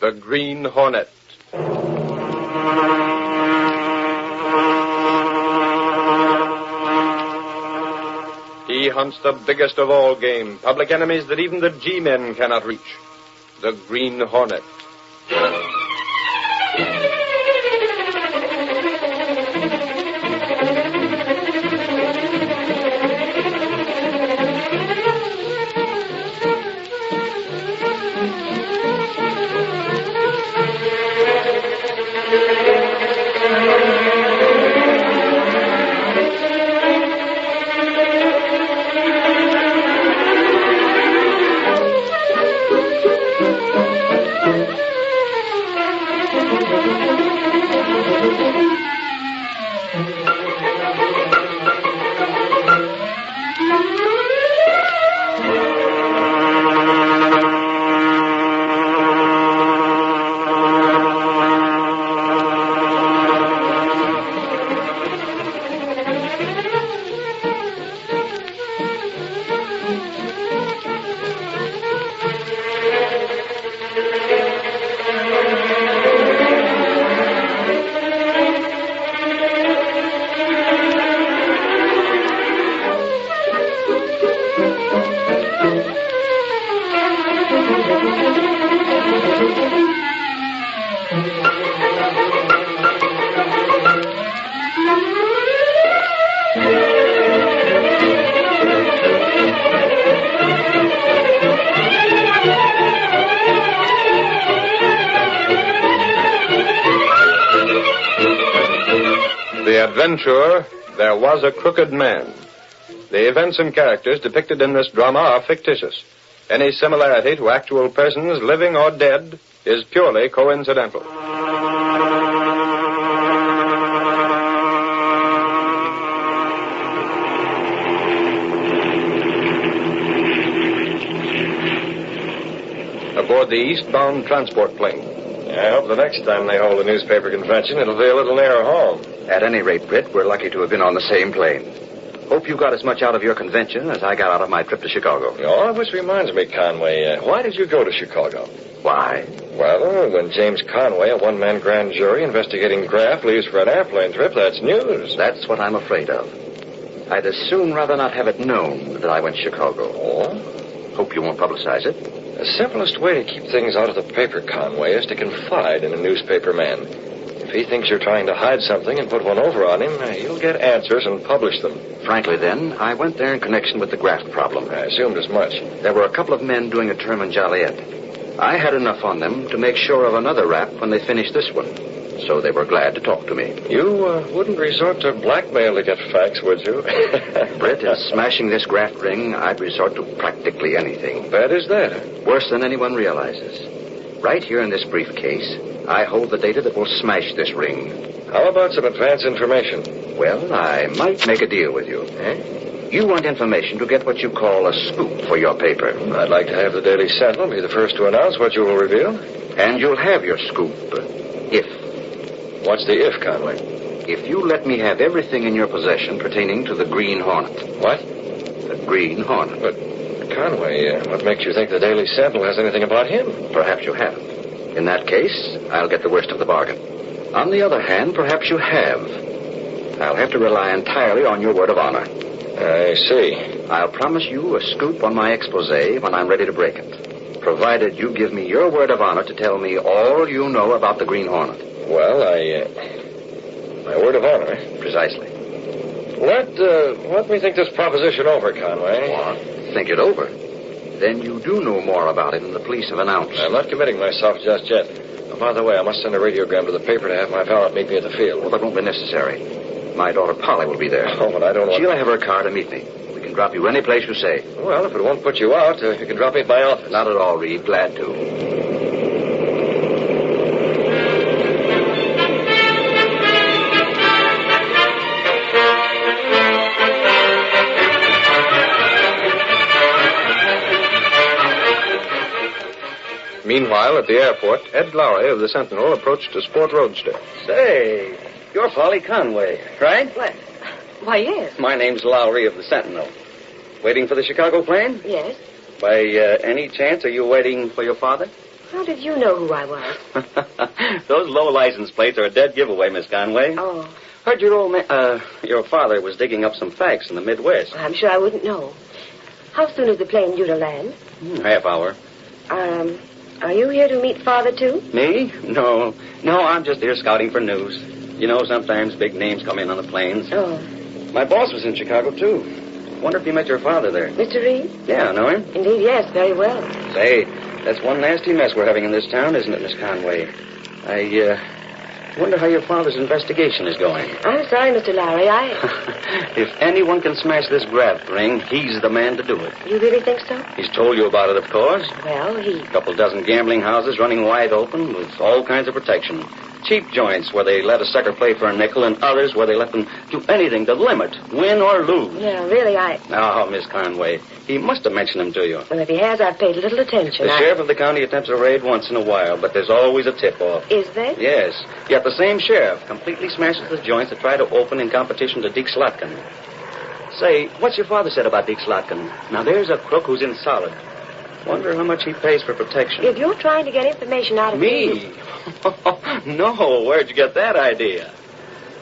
The Green Hornet. He hunts the biggest of all game, public enemies that even the G-men cannot reach. The Green Hornet. The adventurer, there was a crooked man. The events and characters depicted in this drama are fictitious. Any similarity to actual persons, living or dead, is purely coincidental. Aboard the eastbound transport plane. I hope the next time they hold a newspaper convention, it'll be a little nearer home. At any rate, Britt, we're lucky to have been on the same plane. Hope you got as much out of your convention as I got out of my trip to Chicago. Oh, which reminds me, Conway, why did you go to Chicago? Why? Well, when James Conway, a one-man grand jury investigating graft, leaves for an airplane trip, that's news. That's what I'm afraid of. I'd as soon rather not have it known that I went to Chicago. Oh? Hope you won't publicize it. The simplest way to keep things out of the paper, Conway, is to confide in a newspaper man. If he thinks you're trying to hide something and put one over on him, he'll get answers and publish them. Frankly, then, I went there in connection with the graft problem. I assumed as much. There were a couple of men doing a term in Joliet. I had enough on them to make sure of another rap when they finished this one. So they were glad to talk to me. You wouldn't resort to blackmail to get facts, would you? Britt, in smashing this graft ring, I'd resort to practically anything. Bad is that? Worse than anyone realizes. Right here in this briefcase, I hold the data that will smash this ring. How about some advance information? Well, I might make a deal with you. You want information to get what you call a scoop for your paper. I'd like to have the Daily Sentinel be the first to announce what you will reveal. And you'll have your scoop, if. What's the if, Conway? If you let me have everything in your possession pertaining to the Green Hornet. What? The Green Hornet. But, Conway, what makes you think the Daily Sentinel has anything about him? Perhaps you haven't. In that case, I'll get the worst of the bargain. On the other hand, perhaps you have. I'll have to rely entirely on your word of honor. I see. I'll promise you a scoop on my expose when I'm ready to break it, provided you give me your word of honor to tell me all you know about the Green Hornet. Well, my word of honor. Precisely. Let me think this proposition over, Conway. What? Think it over? Then you do know more about it than the police have announced. I'm not committing myself just yet. Oh, by the way, I must send a radiogram to the paper to have my valet meet me at the field. Well, that won't be necessary. My daughter Polly will be there. Oh, but I don't want... She'll have her car to meet me. We can drop you any place you say. Well, if it won't put you out, you can drop me at my office. Not at all, Reed. Glad to. Meanwhile, at the airport, Ed Lowry of the Sentinel approached a sport roadster. Say, you're Polly Conway, right? Why, yes. My name's Lowry of the Sentinel. Waiting for the Chicago plane? Yes. By any chance, are you waiting for your father? How did you know who I was? Those low license plates are a dead giveaway, Miss Conway. Oh, Heard your father was digging up some facts in the Midwest. I'm sure I wouldn't know. How soon is the plane due to land? Half hour. Are you here to meet Father, too? Me? No, I'm just here scouting for news. You know, sometimes big names come in on the planes. Oh. My boss was in Chicago, too. Wonder if you met your father there. Mr. Reed? Yeah, I know him. Indeed, yes, very well. Say, that's one nasty mess we're having in this town, isn't it, Miss Conway? I wonder how your father's investigation is going. I'm sorry, Mr. Lowry, If anyone can smash this graft ring, he's the man to do it. You really think so? He's told you about it, of course. Well, A couple dozen gambling houses running wide open with all kinds of protection. Cheap joints where they let a sucker play for a nickel and others where they let them do anything to limit, win or lose. Yeah, really, Oh, Miss Conway, he must have mentioned them to you. Well, if he has, I've paid little attention. The sheriff of the county attempts a raid once in a while, but there's always a tip-off. Is there? Yes, yet the same sheriff completely smashes the joints that try to open in competition to Deke Slotkin. Say, what's your father said about Deke Slotkin? Now, there's a crook who's in solid. Wonder how much he pays for protection. If you're trying to get information out of Me? No, where'd you get that idea?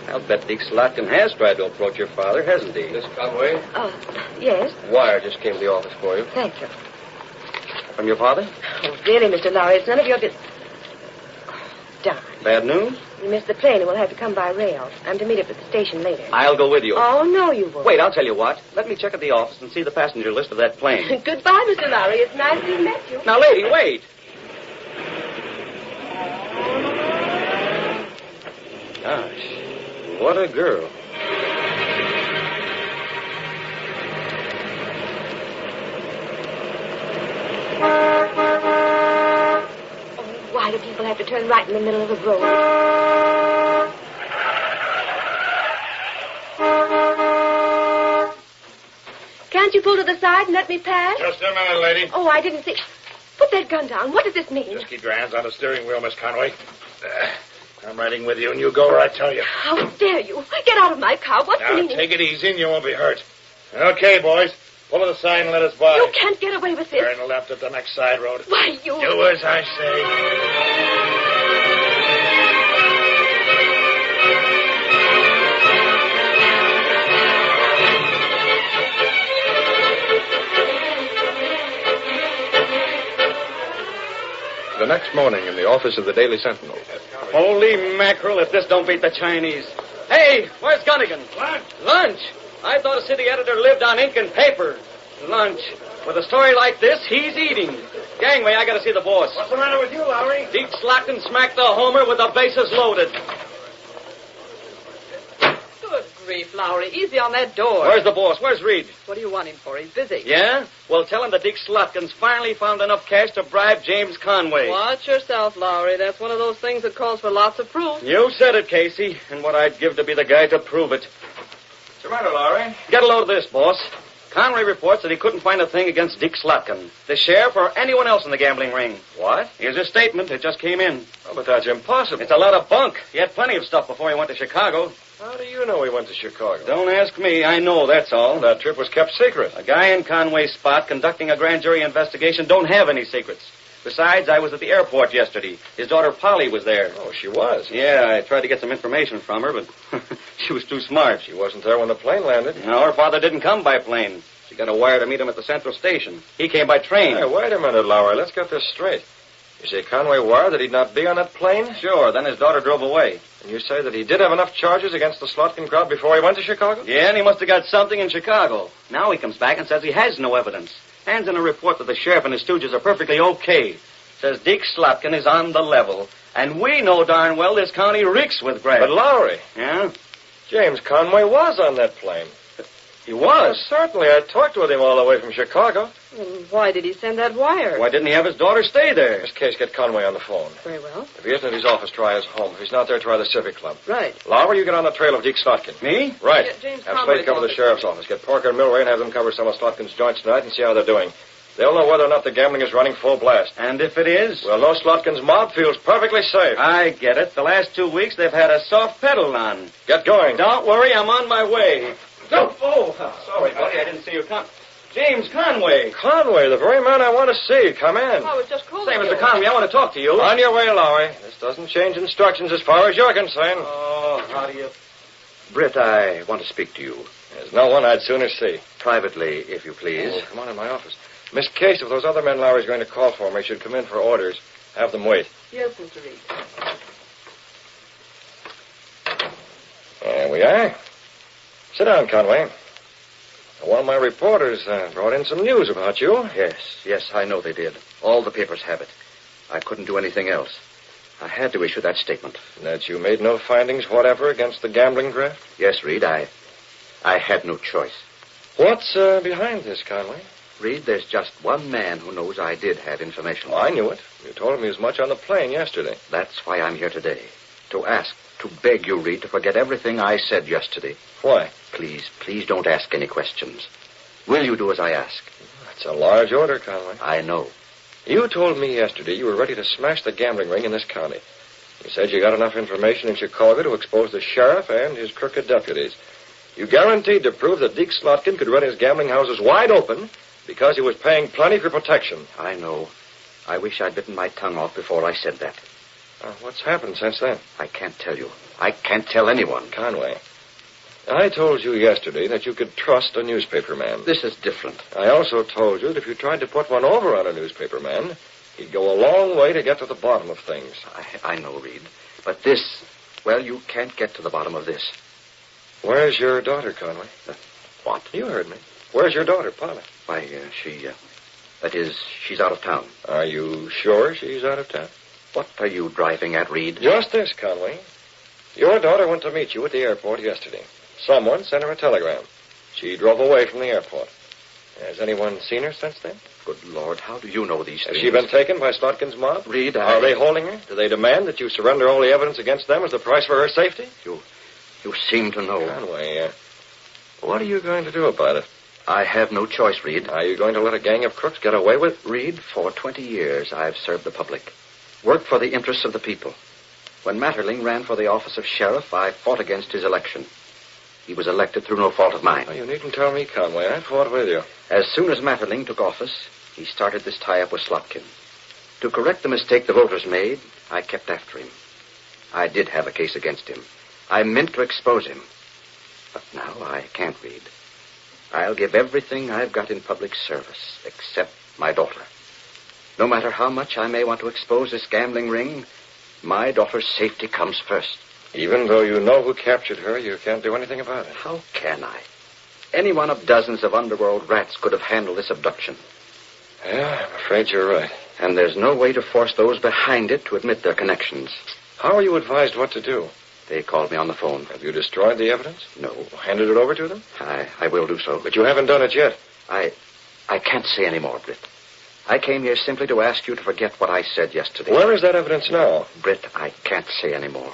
I'll bet Deke Slotkin has tried to approach your father, hasn't he? Miss Conway, Yes, wire just came to the office for you. thank you. From your father? Oh, really, Mr. Lowry, it's none of your business. Darn. Bad news? You missed the plane and we'll have to come by rail. I'm to meet up at the station later. I'll go with you. Oh, no, you won't. Wait, I'll tell you what. Let me check at the office and see the passenger list of that plane. Goodbye, Mr. Lowry. It's nice to met you. Now, lady, wait. Gosh, what a girl. Why do people have to turn right in the middle of the road? Can't you pull to the side and let me pass? Just a minute, lady. Oh, I didn't see. Put that gun down. What does this mean? Just keep your hands on the steering wheel, Miss Conway. I'm riding with you, and you go where I tell you. How dare you? Get out of my car. What's the Now, meaning? take it easy, and you won't be hurt. Okay, boys. Pull to the side and let us by. You can't get away with this. Turn left at the next side road. Why, you... Do as I say. The next morning in the office of the Daily Sentinel. Holy mackerel, if this don't beat the Chinese. Hey, where's Gunnigan? What? Lunch. I thought a city editor lived on ink and paper. Lunch. With a story like this, he's eating. Gangway, I gotta see the boss. What's the matter with you, Lowry? Deke Slotkin smacked the homer with the bases loaded. Good grief, Lowry. Easy on that door. Where's the boss? Where's Reed? What do you want him for? He's busy. Yeah? Well, tell him that Deke Slotkin's finally found enough cash to bribe James Conway. Watch yourself, Lowry. That's one of those things that calls for lots of proof. You said it, Casey, and what I'd give to be the guy to prove it. What's the matter, Lowry? Get a load of this, boss. Conway reports that he couldn't find a thing against Deke Slotkin, the sheriff, or anyone else in the gambling ring. What? Here's his statement. It just came in. Oh, but that's impossible. It's a lot of bunk. He had plenty of stuff before he went to Chicago. How do you know he went to Chicago? Don't ask me. I know, that's all. That trip was kept secret. A guy in Conway's spot conducting a grand jury investigation don't have any secrets. Besides, I was at the airport yesterday. His daughter Polly was there. Oh, she was. Yeah, I tried to get some information from her, but she was too smart. She wasn't there when the plane landed. No, her father didn't come by plane. She got a wire to meet him at the Central Station. He came by train. Hey, wait a minute, Lowry. Let's get this straight. You say Conway wired that he'd not be on that plane? Sure, then his daughter drove away. And you say that he did have enough charges against the Slotkin crowd before he went to Chicago? Yeah, and he must have got something in Chicago. Now he comes back and says he has no evidence. Hands in a report that the sheriff and his stooges are perfectly okay. Says Deke Slotkin is on the level. And we know darn well this county reeks with graft. But Lowry, Yeah? James Conway was on that plane. He was. Certainly. I talked with him all the way from Chicago. Well, why did he send that wire? Why didn't he have his daughter stay there? Miss Case, get Conway on the phone. Very well. If he isn't at his office, try his home. If he's not there, try the Civic Club. Right. Lowry, you get on the trail of Deke Slotkin. Me? Right. Yeah, James have Conway's Slade cover the office. sheriff's office. Get Parker and Milray and have them cover some of Slotkin's joints tonight and see how they're doing. They'll know whether or not the gambling is running full blast. And if it is? Well, no, Slotkin's mob feels perfectly safe. I get it. The last 2 weeks they've had a soft pedal on. Get going. Don't worry, I'm on my way. Oh, sorry, buddy. I didn't see you come. James Conway. Conway, the very man I want to see. Come in. I was just calling Say, you. Mr. Conway, I want to talk to you. On your way, Lowry. This doesn't change instructions as far as you're concerned. Oh, how do you... Britt, I want to speak to you. There's no one I'd sooner see. Privately, if you please. Oh, come on in my office. Miss Case, if those other men Lowry's going to call for me should come in for orders, have them wait. Yes, Mr. Reed. There we are. Sit down, Conway. One of my reporters brought in some news about you. Yes, I know they did. All the papers have it. I couldn't do anything else. I had to issue that statement. That you made no findings whatever against the gambling graft? Yes, Reed, I had no choice. What's behind this, Conway? Reed, there's just one man who knows I did have information. Oh, I knew it. You told me as much on the plane yesterday. That's why I'm here today. To ask, to beg you, Reed, to forget everything I said yesterday. Why? Please don't ask any questions. Will you do as I ask? That's a large order, Conway. I know. You told me yesterday you were ready to smash the gambling ring in this county. You said you got enough information in Chicago to expose the sheriff and his crooked deputies. You guaranteed to prove that Deke Slotkin could run his gambling houses wide open because he was paying plenty for protection. I know. I wish I'd bitten my tongue off before I said that. What's happened since then? I can't tell you. I can't tell anyone. Conway, I told you yesterday that you could trust a newspaper man. This is different. I also told you that if you tried to put one over on a newspaper man, he'd go a long way to get to the bottom of things. I know, Reed. But this, well, you can't get to the bottom of this. Where's your daughter, Conway? What? You heard me. Where's your daughter, Polly? Why, that is, she's out of town. Are you sure she's out of town? What are you driving at, Reed? Just this, Conway. Your daughter went to meet you at the airport yesterday. Someone sent her a telegram. She drove away from the airport. Has anyone seen her since then? Good Lord, how do you know these things? Has she been taken by Slotkin's mob? Reed, Are they holding her? Do they demand that you surrender all the evidence against them as the price for her safety? You seem to know. Conway, what are you going to do about it? I have no choice, Reed. Are you going to let a gang of crooks get away with? Reed, for 20 years I've served the public. Worked for the interests of the people. When Matterling ran for the office of sheriff, I fought against his election. He was elected through no fault of mine. Oh, you needn't tell me, Conway. I fought with you. As soon as Matterling took office, he started this tie-up with Slotkin. To correct the mistake the voters made, I kept after him. I did have a case against him. I meant to expose him. But now I can't, Reed. I'll give everything I've got in public service, except my daughter. No matter how much I may want to expose this gambling ring, my daughter's safety comes first. Even though you know who captured her, you can't do anything about it. How can I? Any one of dozens of underworld rats could have handled this abduction. Yeah, I'm afraid you're right. And there's no way to force those behind it to admit their connections. How are you advised what to do? They called me on the phone. Have you destroyed the evidence? No. Handed it over to them? I will do so. But you haven't done it yet. I can't say any more, Britt. I came here simply to ask you to forget what I said yesterday. Where is that evidence now? Britt, I can't say any more.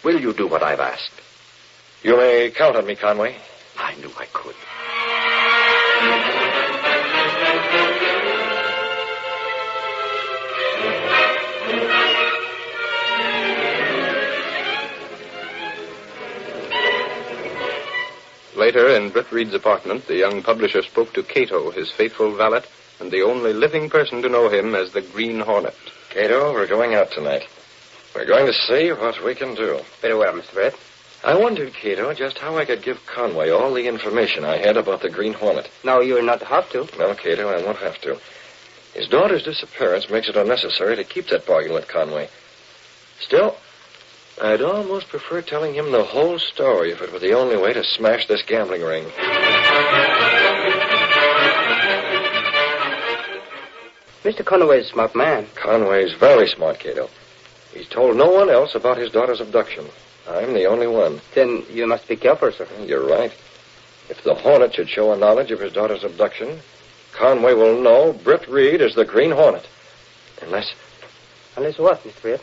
Will you do what I've asked? You may count on me, Conway. I knew I could. Later, in Britt Reed's apartment, the young publisher spoke to Cato, his faithful valet, and the only living person to know him as the Green Hornet. Cato, we're going out tonight. We're going to see what we can do. Very well, Mr. Britt. I wondered, Cato, just how I could give Conway all the information I had about the Green Hornet. No, you'll not have to. No, Cato, I won't have to. His daughter's disappearance makes it unnecessary to keep that bargain with Conway. Still, I'd almost prefer telling him the whole story if it were the only way to smash this gambling ring. Mr. Conway's a smart man. Conway's very smart, Cato. He's told no one else about his daughter's abduction. I'm the only one. Then you must be careful, sir. You're right. If the Hornet should show a knowledge of his daughter's abduction, Conway will know Britt Reed is the Green Hornet. Unless what, Mr. Britt?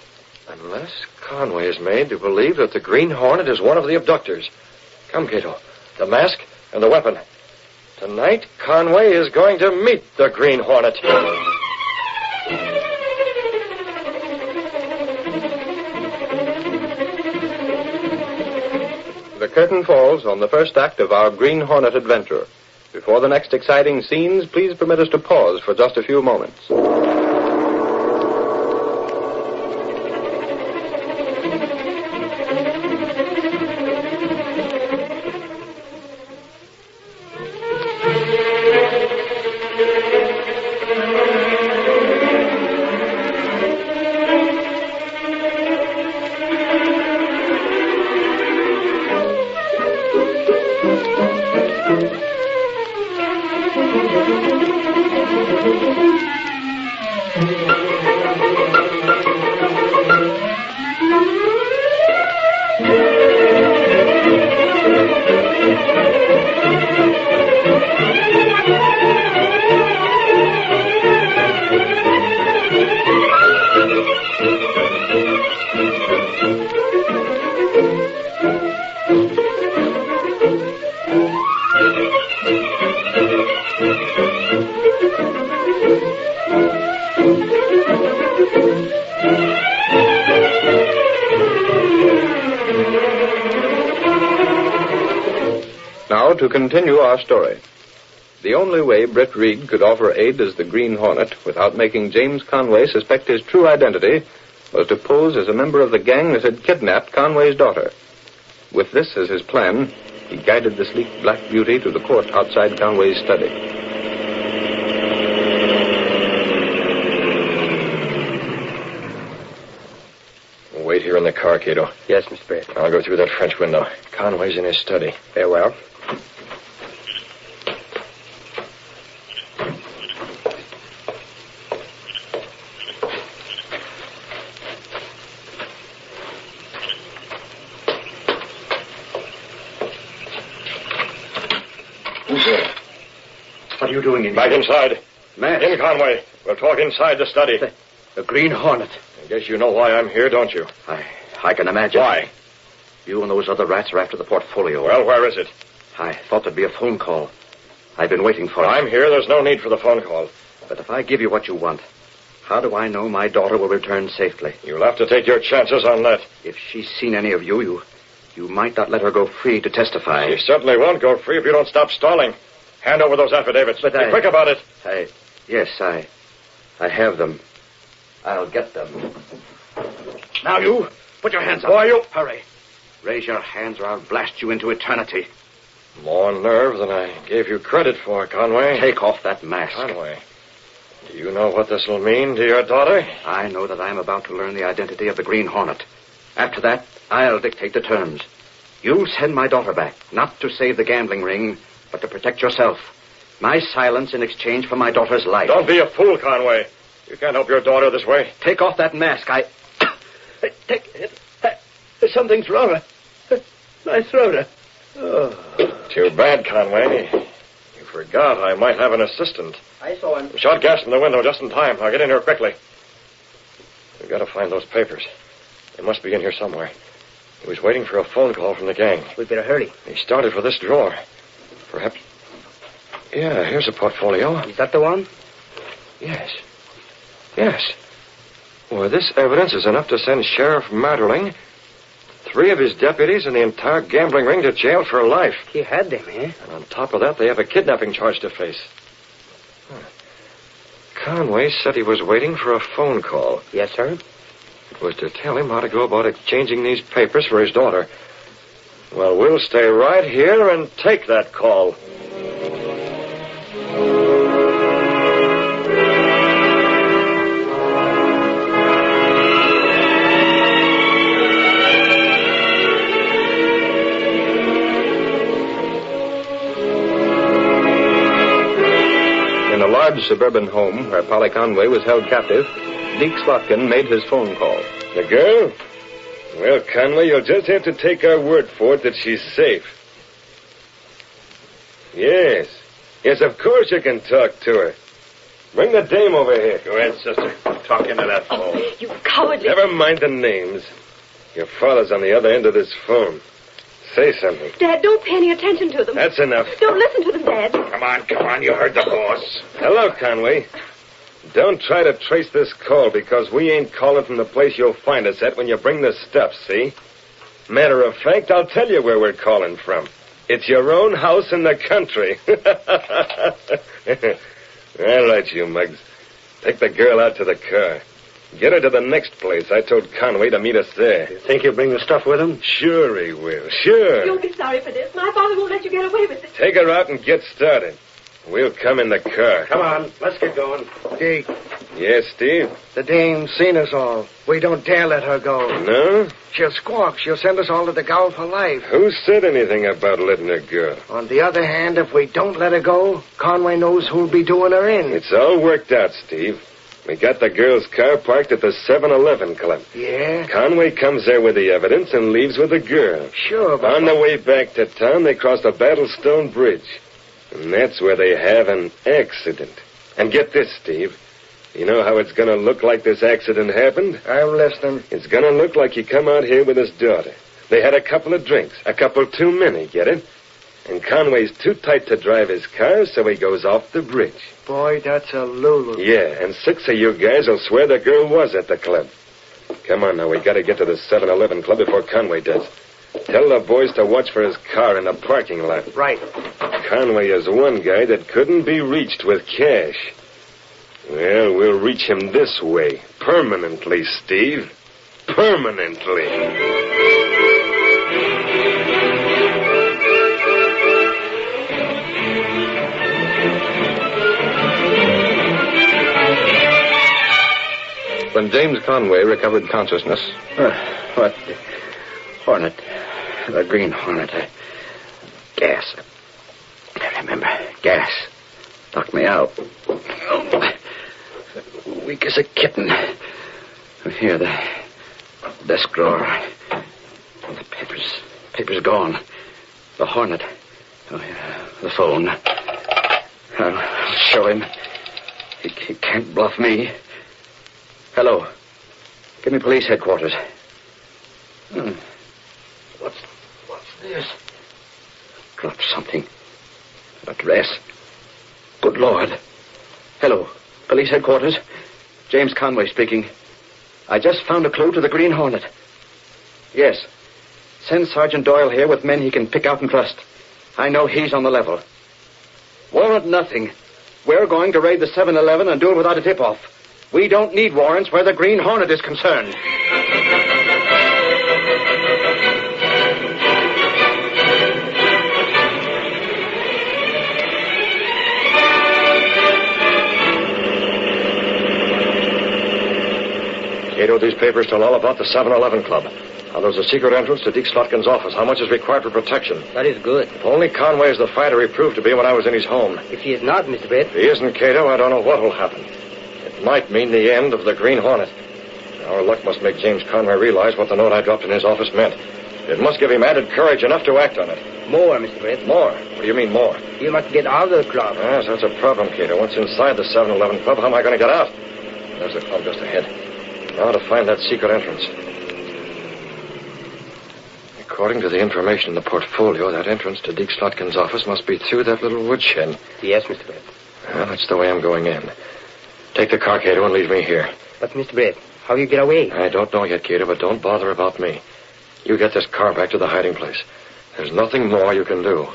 Unless Conway is made to believe that the Green Hornet is one of the abductors. Come, Cato. The mask and the weapon. Tonight, Conway is going to meet the Green Hornet. The curtain falls on the first act of our Green Hornet adventure. Before the next exciting scenes, please permit us to pause for just a few moments. Now, to continue our story. The only way Britt Reed could offer aid as the Green Hornet without making James Conway suspect his true identity was to pose as a member of the gang that had kidnapped Conway's daughter. With this as his plan, he guided the sleek black beauty to the court outside Conway's study. Wait here in the car, Cato. Yes, Mr. Britt. I'll go through that French window. Conway's in his study. Very well. Who's there? What are you doing in Back here? inside. Mask. In, Conway. We'll talk inside the study. The Green Hornet. I guess you know why I'm here, don't you? I can imagine. Why? You and those other rats are after the portfolio. Well, where is it? I thought there'd be a phone call. I've been waiting for it. I'm here. There's no need for the phone call. But if I give you what you want, how do I know my daughter will return safely? You'll have to take your chances on that. If she's seen any of you might not let her go free to testify. She certainly won't go free if you don't stop stalling. Hand over those affidavits. But Be quick about it. Yes, I have them. I'll get them. Now, you. Put your hands up. Who are you? Hurry. Raise your hands or I'll blast you into eternity. More nerve than I gave you credit for, Conway. Take off that mask. Conway, do you know what this will mean to your daughter? I know that I'm about to learn the identity of the Green Hornet. After that, I'll dictate the terms. You'll send my daughter back, not to save the gambling ring, but to protect yourself. My silence in exchange for my daughter's life. Don't be a fool, Conway. You can't help your daughter this way. Take off that mask. Take it. Something's wrong. My throat. Too bad, Conway. You forgot I might have an assistant. I saw him. Shot gas from the window just in time. I'll get in here quickly. We've got to find those papers. They must be in here somewhere. He was waiting for a phone call from the gang. We'd better hurry. He started for this drawer. Perhaps... Yeah, here's a portfolio. Is that the one? Yes. Well, this evidence is enough to send Sheriff Marterling, 3 of his deputies, and the entire gambling ring to jail for life. He had them, eh? And on top of that, they have a kidnapping charge to face. Conway said he was waiting for a phone call. Yes, sir. It was to tell him how to go about exchanging these papers for his daughter. Well, we'll stay right here and take that call. In a large suburban home where Polly Conway was held captive, Deke Slotkin made his phone call. The girl? Well, Conway, you'll just have to take our word for it that she's safe. Yes, of course you can talk to her. Bring the dame over here. Go ahead, sister. Talk into that phone. You cowardly... Never mind the names. Your father's on the other end of this phone. Say something. Dad, don't pay any attention to them. That's enough. Don't listen to them, Dad. Come on. You heard the boss. Hello, Conway. Don't try to trace this call because we ain't calling from the place you'll find us at when you bring the stuff, see? Matter of fact, I'll tell you where we're calling from. It's your own house in the country. All right, you mugs. Take the girl out to the car. Get her to the next place. I told Conway to meet us there. You think he'll bring the stuff with him? Sure he will. Sure. You'll be sorry for this. My father won't let you get away with it. Take her out and get started. We'll come in the car. Come on, let's get going. Dick, Yes, Steve? the dame's seen us all. We don't dare let her go. No? She'll squawk. She'll send us all to the gaol for life. Who said anything about letting her go? On the other hand, if we don't let her go, Conway knows who'll be doing her in. It's all worked out, Steve. We got the girl's car parked at the 7-Eleven Club. Yeah? Conway comes there with the evidence and leaves with the girl. Sure, but... On the way back to town, they cross the Battlestone Bridge. And that's where they have an accident. And get this, Steve. You know how it's going to look like this accident happened? I'm listening. It's going to look like he come out here with his daughter. They had a couple of drinks, a couple too many, get it? And Conway's too tight to drive his car, so he goes off the bridge. Boy, that's a Lulu. Yeah, and 6 of you guys will swear the girl was at the club. Come on now, we got to get to the 7-Eleven Club before Conway does. Tell the boys to watch for his car in the parking lot. Right. Conway is one guy that couldn't be reached with cash. Well, we'll reach him this way. Permanently, Steve. Permanently. When James Conway recovered consciousness, What? Hornet. The Green Hornet. Gas. I remember. Gas. Knocked me out. Weak as a kitten. Here, the desk drawer. The papers gone. The Hornet. Oh, yeah. The phone. I'll show him. He can't bluff me. Hello. Give me police headquarters. What's this? Dropped something. Address. Good Lord. Hello. Police headquarters. James Conway speaking. I just found a clue to the Green Hornet. Yes. Send Sergeant Doyle here with men he can pick out and trust. I know he's on the level. Warrant nothing. We're going to raid the 7-Eleven and do it without a tip-off. We don't need warrants where the Green Hornet is concerned. Cato, these papers tell all about the 7-Eleven Club. How there's a secret entrance to Deke Slotkin's office. How much is required for protection? That is good. If only Conway is the fighter he proved to be when I was in his home. If he is not, Mr. Brett. If he isn't, Cato, I don't know what will happen. It might mean the end of the Green Hornet. Our luck must make James Conway realize what the note I dropped in his office meant. It must give him added courage enough to act on it. More, Mr. Brett. More? What do you mean more? You must get out of the club. Yes, that's a problem, Cato. Once inside the 7-Eleven Club, how am I going to get out? There's the club just ahead. Now to find that secret entrance. According to the information in the portfolio, that entrance to Deke Slotkin's office must be through that little woodshed. Yes, Mr. Brett. Well, that's the way I'm going in. Take the car, Cato, and leave me here. But, Mr. Brett, how you get away? I don't know yet, Cato, but don't bother about me. You get this car back to the hiding place. There's nothing more you can do.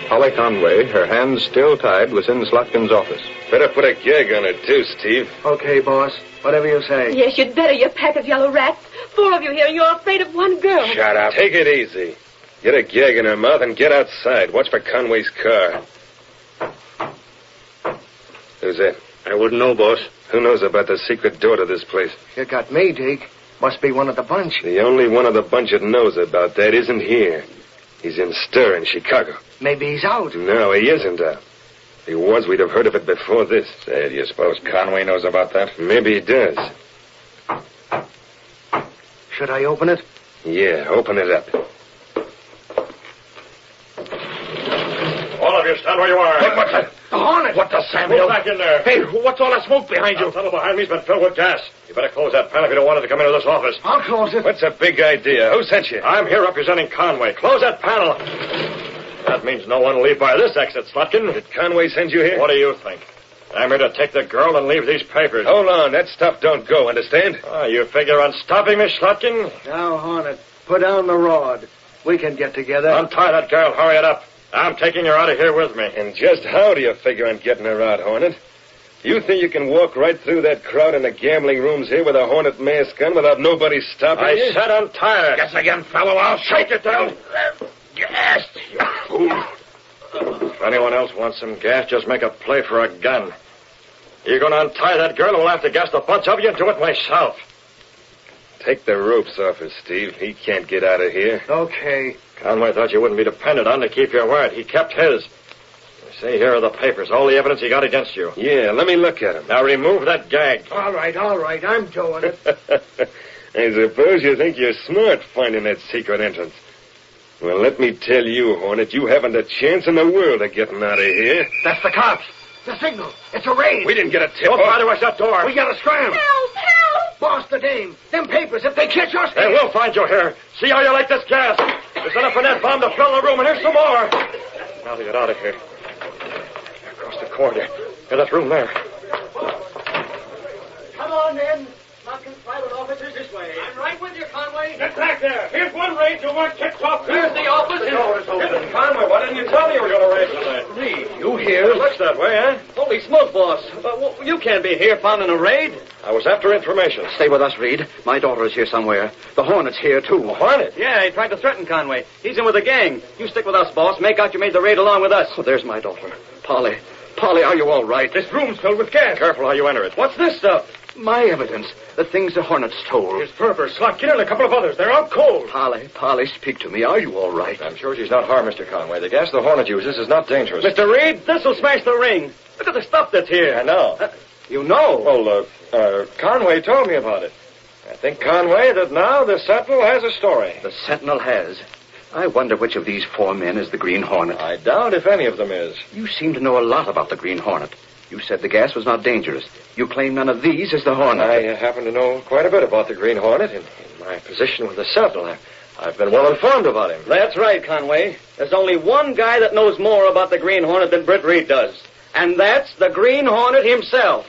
Holly Conway, her hands still tied, was in Slotkin's office. Better put a gag on her, too, Steve. Okay, boss. Whatever you say. Yes, you'd better, you pack of yellow rats. 4 of you here, and you're afraid of one girl. Shut up. Take it easy. Get a gag in her mouth and get outside. Watch for Conway's car. Who's that? I wouldn't know, boss. Who knows about the secret door to this place? You got me, Dick. Must be one of the bunch. The only one of the bunch that knows about that isn't here. He's in stir in Chicago. Maybe he's out. No, he isn't out. If he was, we'd have heard of it before this. Say, do you suppose Conway knows about that? Maybe he does. Should I open it? Yeah, open it up. All of you, stand where you are. Hey, what's that? The Hornet. What the Samuel? Move back in there. Hey, what's all that smoke behind you? The tunnel behind me's been filled with gas. You better close that panel if you don't want it to come into this office. I'll close it. What's a big idea? Who sent you? I'm here representing Conway. Close that panel. That means no one will leave by this exit, Slotkin. Did Conway send you here? What do you think? I'm here to take the girl and leave these papers. Hold on. That stuff don't go, understand? Oh, you figure on stopping me, Slotkin? Now, Hornet, put down the rod. We can get together. Untie that girl. Hurry it up. I'm taking her out of here with me. And just how do you figure on getting her out, Hornet? You think you can walk right through that crowd in the gambling rooms here with a Hornet mask on without nobody stopping you? I said untie her. Guess again, fellow. I'll shake it down. Yes, you fool. If anyone else wants some gas, just make a play for a gun. You're going to untie that girl, and we'll have to gas the bunch of you and do it myself. Take the ropes off her, Steve. He can't get out of here. Okay. Conway thought you wouldn't be depended on to keep your word. He kept his. You see, here are the papers, all the evidence he got against you. Yeah, let me look at him. Now remove that gag. All right. I'm doing it. I suppose you think you're smart finding that secret entrance. Well, let me tell you, Hornet, you haven't a chance in the world of getting out of here. That's the cops. The signal. It's a raid. We didn't get a tip. Don't try to rush that door. We gotta scram. Help! Boss the dame. Them papers, if they catch us... Hey, we'll find you here. See how you like this gas. There's enough in that bomb to fill the room, and here's some more. Now to get out of here. Across the corridor. In that room there. Come on, men. Slotkin's private office is this way. I'm right with you, Conway. Get back there. Here's one raid you weren't kicked off. There's the office. The door is open. Conway, why didn't you tell me you were going to raid tonight? Reed, you here? It looks that way, eh? Holy smoke, boss. You can't be here founding a raid. I was after information. Stay with us, Reed. My daughter is here somewhere. The Hornet's here, too. Hornet? Yeah, he tried to threaten Conway. He's in with a gang. You stick with us, boss. Make out you made the raid along with us. Oh, there's my daughter. Polly. Polly, are you all right? This room's filled with gas. Careful how you enter it. What's this stuff? My evidence. The things the Hornet stole. Here's Ferber, Slotkin, and a couple of others. They're out cold. Polly, speak to me. Are you all right? I'm sure she's not harmed, Mr. Conway. The gas the Hornet uses is not dangerous. Mr. Reed, this will smash the ring. Look at the stuff that's here. I know. You know? Well, Conway told me about it. I think, Conway, that now the Sentinel has a story. The Sentinel has. I wonder which of these 4 men is the Green Hornet. I doubt if any of them is. You seem to know a lot about the Green Hornet. You said the gas was not dangerous. You claim none of these is the Hornet. I happen to know quite a bit about the Green Hornet. In my position with the Sentinel, I've been well informed about him. That's right, Conway. There's only one guy that knows more about the Green Hornet than Britt Reed does. And that's the Green Hornet himself.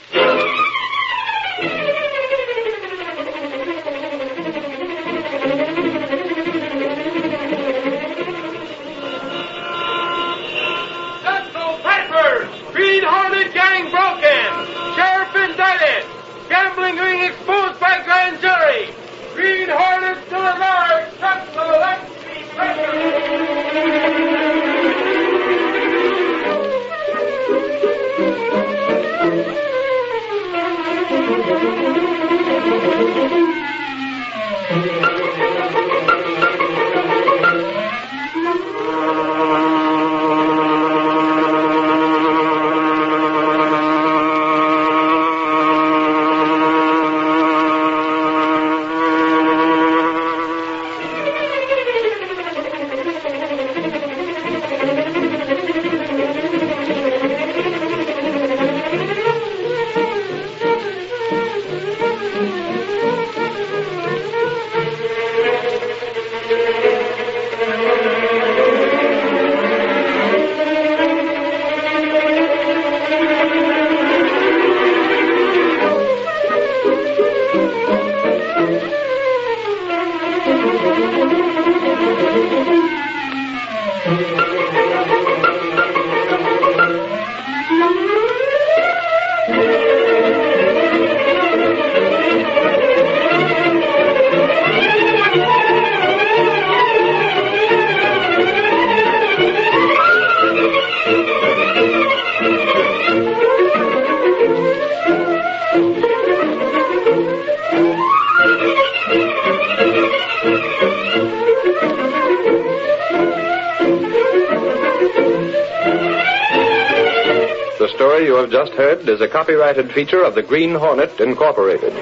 Green Hornet gang broken. Sheriff indicted. Gambling ring exposed by grand jury. Green Hornet still alive. That's the let's be present. The story you have just heard is a copyrighted feature of the Green Hornet, Incorporated.